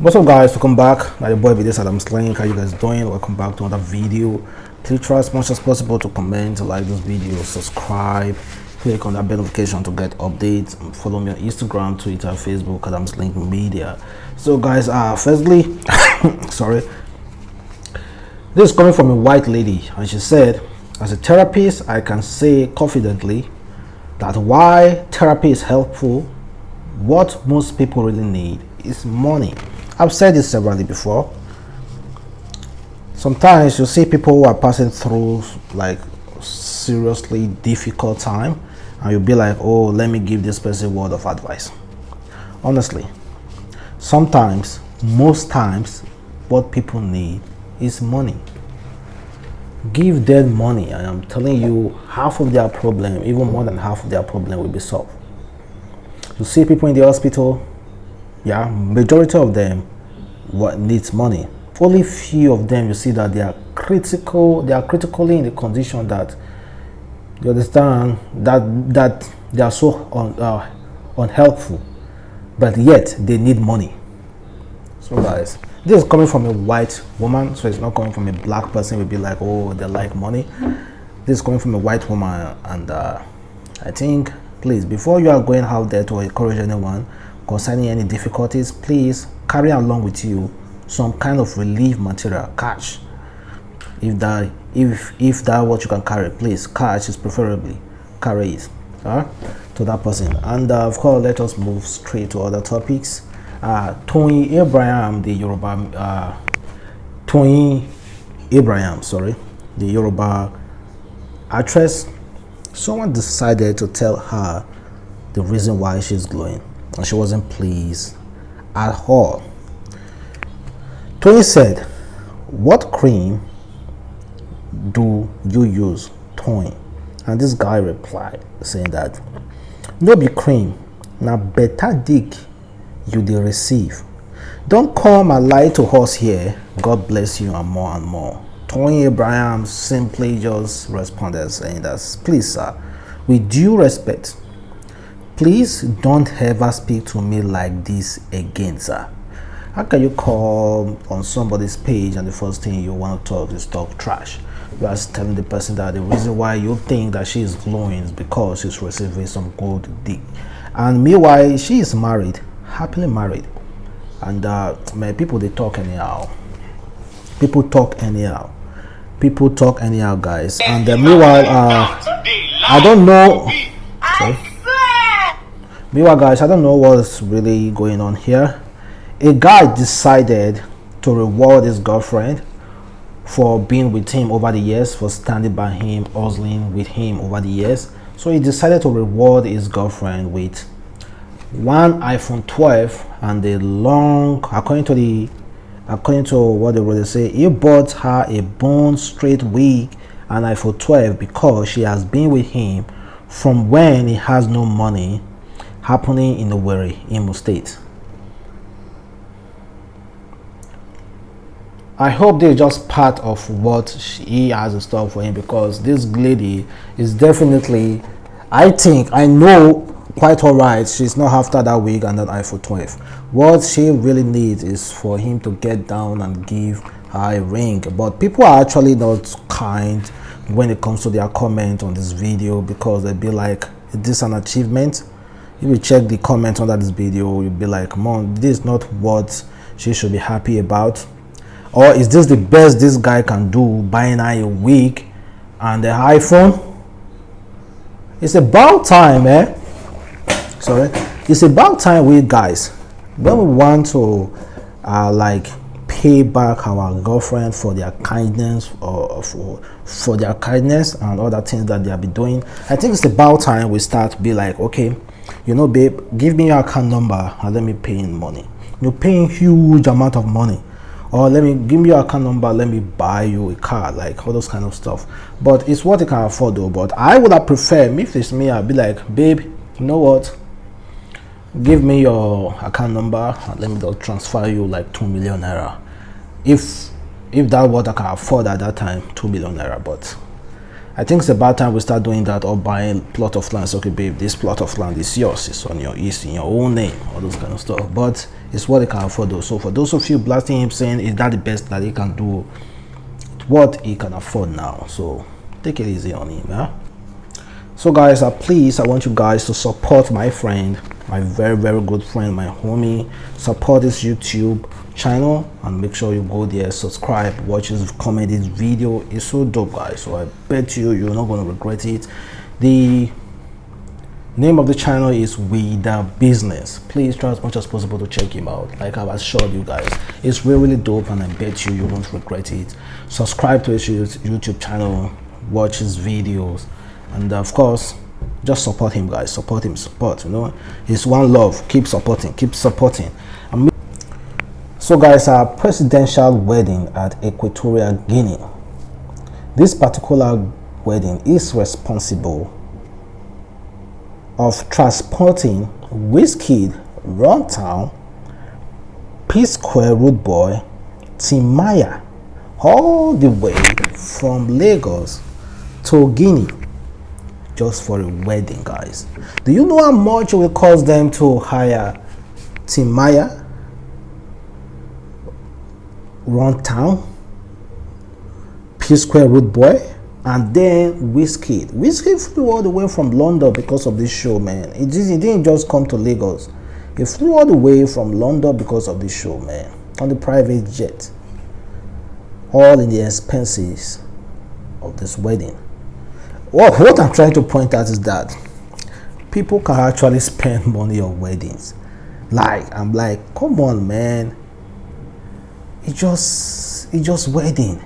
What's up, guys? Welcome back. Now your boy with this Adamslink. How you guys doing? Welcome back to another video. Please try as much as possible to comment, like this video, subscribe, click on that bell notification to get updates, follow me on Instagram, Twitter, Facebook, adamslinkmedia. So guys, firstly sorry, this is coming from a white lady, and she said, as a therapist, I can say confidently that why therapy is helpful, what most people really need is money. I've said this severally before. Sometimes you see people who are passing through like seriously difficult time, and you'll be like, oh, let me give this person a word of advice. Honestly, sometimes, most times, what people need is money. Give them money, and I'm telling you, half of their problem, even more than half of their problem, will be solved. You see people in the hospital, yeah, majority of them what needs money. Only few of them you see that they are critically in the condition that you understand that they are so unhelpful, but yet they need money. So guys, this is coming from a white woman, so it's not coming from a black person. Will be like, oh, they like money. This is coming from a white woman, and I think, please, before you are going out there to encourage anyone concerning any difficulties, please carry along with you some kind of relief material, cash. If that what you can carry, please, cash is preferably, carry it to that person. And of course, let us move straight to other topics. Toyin Abraham, the Yoruba the Yoruba actress, someone decided to tell her the reason why she's glowing, and she wasn't pleased at all. Toyin said, what cream do you use, Toyin? And this guy replied saying that, no be cream, na better dick you dey receive. Don't come and lie to us here. God bless you, and more and more. Toyin Abraham simply just responded saying that, please sir, with due respect, please don't ever speak to me like this again, sir. How can you come on somebody's page and the first thing you want to talk is talk trash? You are telling the person that the reason why you think that she is glowing is because she's receiving some good dick, and meanwhile she is married, happily married. And man, people, they talk anyhow. People talk anyhow, guys. And meanwhile, I don't know. Sorry. Meanwhile, guys, I don't know what's really going on here. A guy decided to reward his girlfriend for being with him over the years, for standing by him, hustling with him over the years. So he decided to reward his girlfriend with one iPhone 12 and a long, according to what they really say, he bought her a bone straight wig and iPhone 12 because she has been with him from when he has no money, happening in the Owerri, Imo State. I hope they're just part of what he has in store for him, because this lady is definitely, I know quite alright, she's not after that wig and that iPhone 12. What she really needs is for him to get down and give her a ring. But people are actually not kind when it comes to their comment on this video, because they'll be like, is this an achievement? If you check the comment under this video, you'll be like, mom, this is not what she should be happy about. Or is this the best this guy can do, buying her a wig and the iPhone? It's about time, sorry, it's about time we guys, when we want to like pay back our girlfriend for their kindness, or for their kindness and other things that they have been doing, I think it's about time we start to be like, okay, you know, babe, give me your account number and let me pay in money. You're paying huge amount of money, or give me your account number, let me buy you a car, like all those kind of stuff. But it's what you can afford though. But I would have preferred, if it's me, I'd be like, babe, you know what, give me your account number and let me just transfer you like 2 million naira. If that what I can afford at that time, 2 million naira. But I think it's about time we start doing that, or buying plot of land. So, okay, babe, this plot of land is yours. It's on it's in your own name, all those kind of stuff. But it's what they can afford, though. So for those of you blasting him saying, is that the best that he can do? What he can afford now. So take it easy on him, yeah. So guys, please, I want you guys to support my friend, my very, very good friend, my homie. Support his YouTube channel and make sure you go there, subscribe, watch his comment. His video is so dope, guys. So I bet you're not going to regret it. The name of the channel is We The Business. Please try as much as possible to check him out. Like I've assured you guys, it's really dope, and I bet you won't regret it. Subscribe to his YouTube channel, watch his videos, and of course just support him, guys. Support him, you know, it's one love. Keep supporting. So guys, our presidential wedding at Equatorial Guinea. This particular wedding is responsible of transporting Wizkid, Runtown, Psquare Rudeboy, Timaya, all the way from Lagos to Guinea, just for a wedding, guys. Do you know how much it will cost them to hire Timaya Runtown, Psquare Rudeboy, and then Wizkid? Wizkid flew all the way from London because of this show, man. He didn't just come to Lagos. He flew all the way from London because of this show, man, on the private jet, all in the expenses of this wedding. What I'm trying to point out is that people can actually spend money on weddings. Like, I'm like, come on, man. It's just wedding.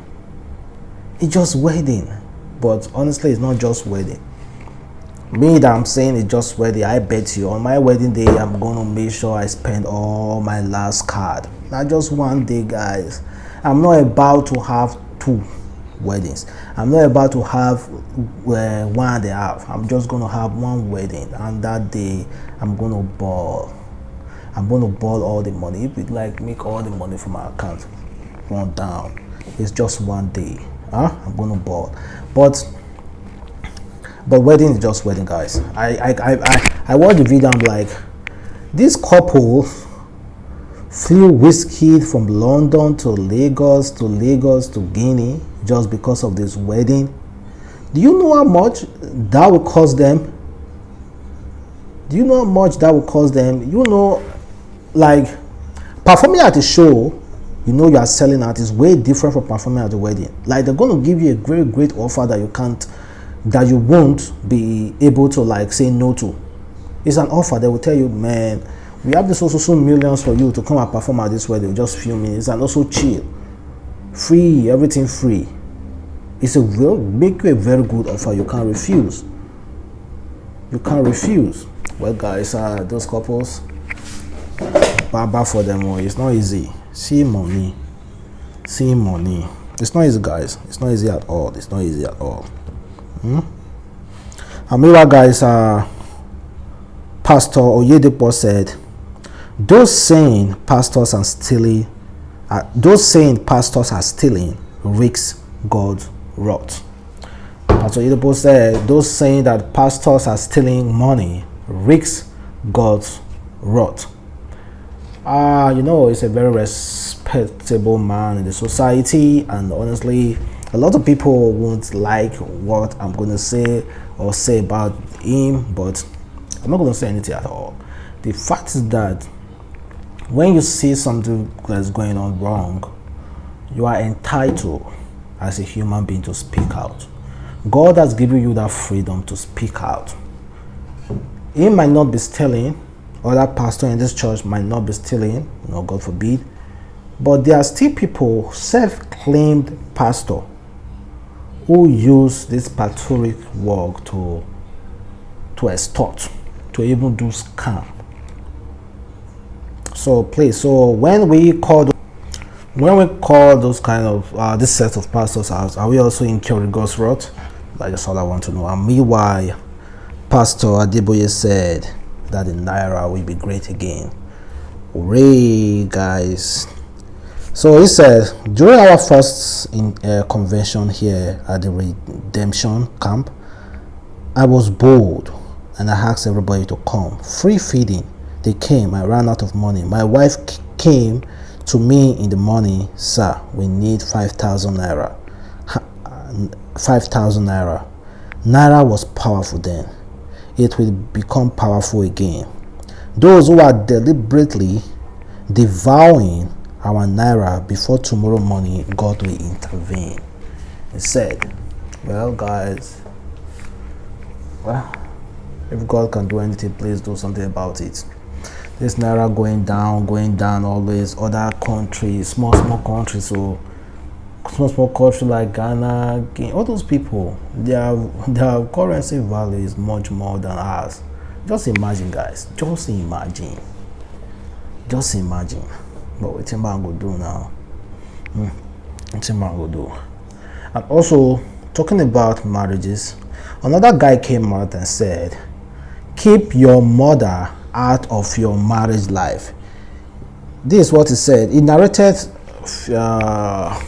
But honestly, it's not just wedding. Me that I'm saying it's just wedding, I bet you on my wedding day I'm gonna make sure I spend all my last card. Not just one day, guys. I'm not about to have 2 weddings. I'm not about to have 1.5. I'm just gonna have 1 wedding, and that day I'm gonna ball. I'm gonna ball all the money. If we like make all the money from our account run down, it's just 1 day. I'm gonna ball. But wedding is just wedding, guys. I watched the video. I'm like, this couple flew Wizkid from London to Lagos to Guinea just because of this wedding. Do you know how much that will cost them? You know, like, performing at a show, you know, you are selling out, is way different from performing at the wedding. Like, they're going to give you a very great offer that you won't be able to, like, say no to. It's an offer. They will tell you, man, we have this also millions for you to come and perform at this wedding, just few minutes, and also chill, free, everything free. It's make you a very good offer. You can't refuse. Well, guys, those couples, bad for them. It's not easy. See money. It's not easy, guys. It's not easy at all. And meanwhile, guys, Pastor Oyedepo said, those saying pastors are stealing risks God's wrath. Pastor Oyedepo said, those saying that pastors are stealing money risks God's wrath. You know, he's a very respectable man in the society, and honestly, a lot of people won't like what I'm going to say or say about him, but I'm not going to say anything at all. The fact is that when you see something that's going on wrong, you are entitled as a human being to speak out. God has given you that freedom to speak out. He might not be stealing, or that pastor in this church might not be stealing, you know, God forbid, but there are still people, self-claimed pastor, who use this patriotic work to extort, to even do scam. So please, when we call those kind of this set of pastors out, are we also incurring God's wrath? That's all I want to know. And meanwhile, Pastor Adebayo said that the Naira will be great again. Hooray, guys. So he said, during our first convention here at the redemption camp, I was bored and I asked everybody to come. Free feeding. They came. I ran out of money. My wife came to me in the morning. Sir, we need 5,000 naira. 5,000 naira. Naira was powerful then. It will become powerful again. Those who are deliberately devouring our naira before tomorrow morning, God will intervene. He said, well guys, well, if God can do anything, please do something about it. This naira going down always. Other countries, small countries, so small countries like Ghana, all those people, their currency value is much more than ours. Just imagine, guys. Just imagine. But what man go do now? What man go do? And also, talking about marriages, another guy came out and said, keep your mother out of your marriage life. This is what he said. He narrated a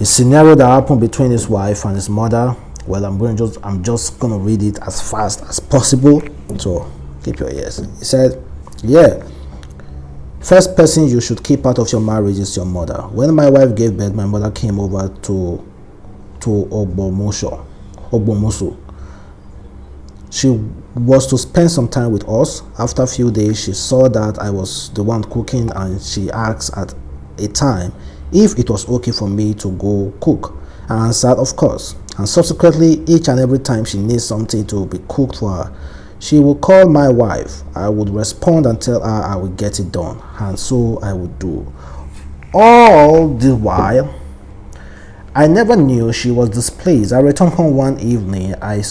scenario that happened between his wife and his mother. Well, I'm just gonna read it as fast as possible, so keep your ears. He said, yeah, first person you should keep out of your marriage is your mother. When my wife gave birth, my mother came over to Ogbomoso. She was to spend some time with us. After a few days, she saw that I was the one cooking, and she asked at a time if it was okay for me to go cook. I answered, of course. And subsequently, each and every time she needs something to be cooked for her, she would call my wife. I would respond and tell her I would get it done, and so I would do. All the while, I never knew she was displeased. I returned home one evening. I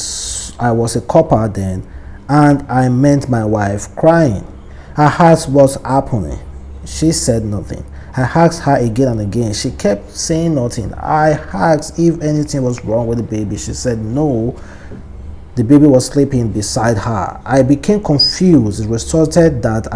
was a copper then, and I met my wife crying. I asked what's happening. She said nothing. I asked her again and again. She kept saying nothing. I asked if anything was wrong with the baby. She said no. The baby was sleeping beside her. I became confused. It resulted that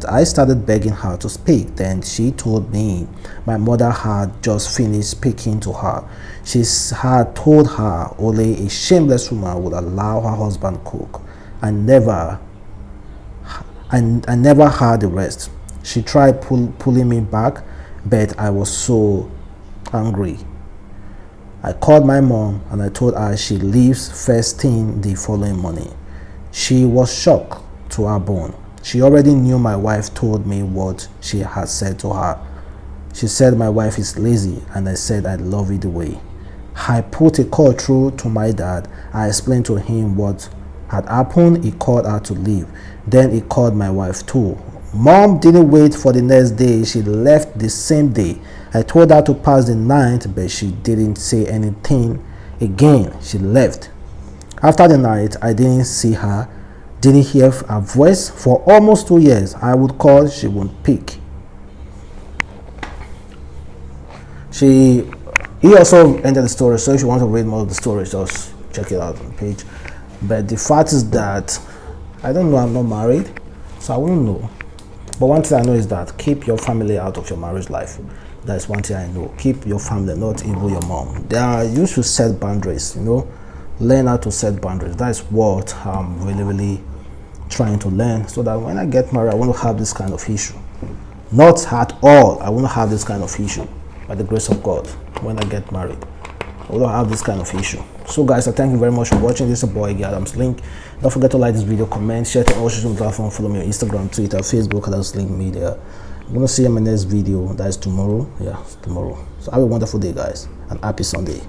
I started begging her to speak. Then she told me my mother had just finished speaking to her. She had told her only a shameless woman would allow her husband cook, and never heard the rest. She tried pulling me back, but I was so angry. I called my mom and I told her she leaves first thing the following morning. She was shocked to her bone. She already knew my wife told me what she had said to her. She said my wife is lazy, and I said I love it the way. I put a call through to my dad. I explained to him what had happened. He called her to leave. Then he called my wife too. Mom didn't wait for the next day. She left the same day. I told her to pass the night, but she didn't say anything again. She left. After the night, I didn't see her, didn't hear her voice for almost 2 years. I would call, she wouldn't pick. He also ended the story, so if you want to read more of the story, just check it out on the page. But the fact is that I don't know, I'm not married, so I wouldn't know. But one thing I know is that keep your family out of your marriage life. That is one thing I know. Keep your family, not even your mom. You should set boundaries, learn how to set boundaries. That is what I'm really trying to learn, so that when I get married, I won't have this kind of issue. Not at all. I won't have this kind of issue. By the grace of God, when I get married, I will not have this kind of issue. So guys, I thank you very much for watching. This is your boy Adamslink. Don't forget to like this video, comment, share it on all social platforms, follow me on Instagram, Twitter, Facebook, Adamslinkmedia. I'm gonna see you in my next video. That is tomorrow. Yeah, tomorrow. So have a wonderful day, guys, and happy Sunday.